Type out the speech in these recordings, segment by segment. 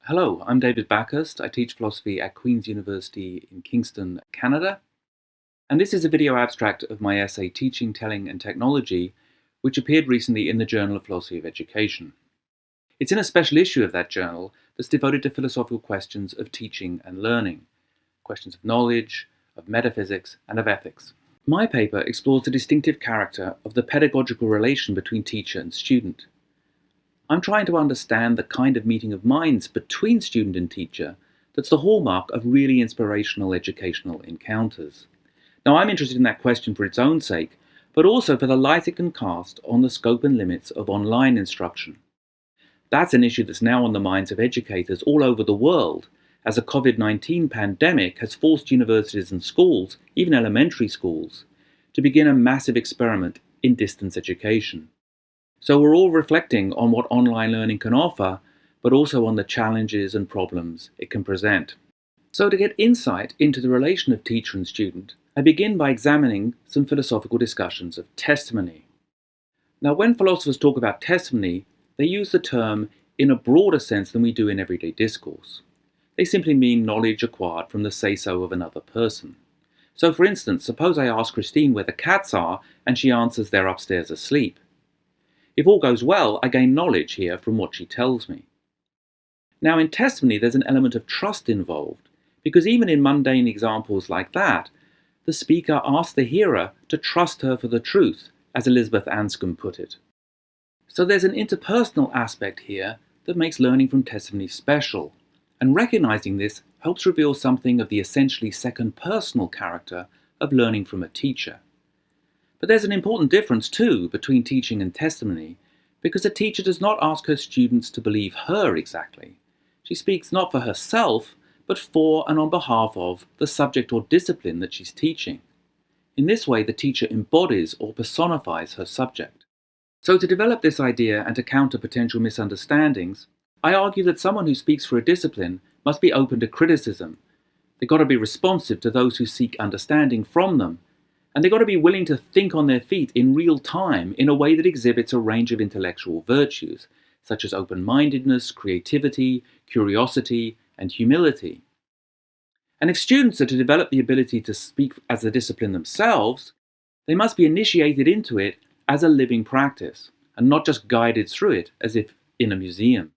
Hello, I'm David Bakhurst. I teach philosophy at Queen's University in Kingston, Canada. And this is a video abstract of my essay Teaching, Telling and Technology, which appeared recently in the Journal of Philosophy of Education. It's in a special issue of that journal that's devoted to philosophical questions of teaching and learning, questions of knowledge, of metaphysics, and of ethics. My paper explores the distinctive character of the pedagogical relation between teacher and student. I'm trying to understand the kind of meeting of minds between student and teacher that's the hallmark of really inspirational educational encounters. Now, I'm interested in that question for its own sake, but also for the light it can cast on the scope and limits of online instruction. That's an issue that's now on the minds of educators all over the world, as the COVID-19 pandemic has forced universities and schools, even elementary schools, to begin a massive experiment in distance education. So we're all reflecting on what online learning can offer, but also on the challenges and problems it can present. So to get insight into the relation of teacher and student, I begin by examining some philosophical discussions of testimony. Now, when philosophers talk about testimony, they use the term in a broader sense than we do in everyday discourse. They simply mean knowledge acquired from the say-so of another person. So for instance, suppose I ask Christine where the cats are and she answers they're upstairs asleep. If all goes well, I gain knowledge here from what she tells me. Now, in testimony, there's an element of trust involved, because even in mundane examples like that, the speaker asks the hearer to trust her for the truth, as Elizabeth Anscombe put it. So there's an interpersonal aspect here that makes learning from testimony special, and recognizing this helps reveal something of the essentially second-personal character of learning from a teacher. But there's an important difference, too, between teaching and testimony, because a teacher does not ask her students to believe her exactly. She speaks not for herself, but for and on behalf of the subject or discipline that she's teaching. In this way, the teacher embodies or personifies her subject. So to develop this idea and to counter potential misunderstandings, I argue that someone who speaks for a discipline must be open to criticism. They've got to be responsive to those who seek understanding from them, and they've got to be willing to think on their feet in real time in a way that exhibits a range of intellectual virtues, such as open-mindedness, creativity, curiosity, and humility. And if students are to develop the ability to speak as a discipline themselves, they must be initiated into it as a living practice, and not just guided through it as if in a museum.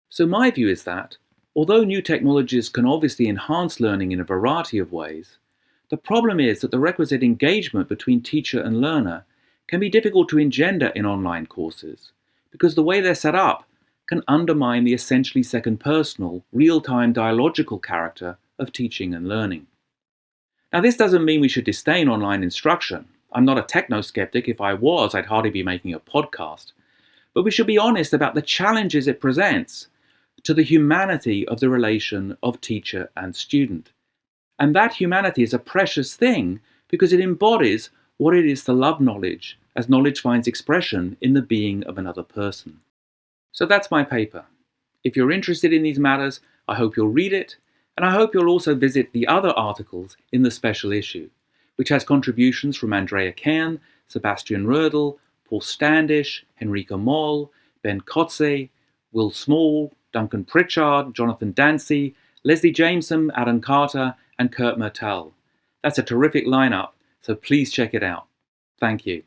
So my view is that, although new technologies can obviously enhance learning in a variety of ways, the problem is that the requisite engagement between teacher and learner can be difficult to engender in online courses, because the way they're set up can undermine the essentially second-personal, real-time dialogical character of teaching and learning. Now, this doesn't mean we should disdain online instruction. I'm not a techno-skeptic. If I was, I'd hardly be making a podcast. But we should be honest about the challenges it presents to the humanity of the relation of teacher and student. And that humanity is a precious thing because it embodies what it is to love knowledge, as knowledge finds expression in the being of another person. So that's my paper. If you're interested in these matters, I hope you'll read it, and I hope you'll also visit the other articles in the special issue, which has contributions from Andrea Cairn, Sebastian Rödel, Paul Standish, Henrika Moll, Ben Kotze, Will Small, Duncan Pritchard, Jonathan Dancy, Leslie Jameson, Adam Carter, and Kurt Mertel. That's a terrific lineup, so please check it out. Thank you.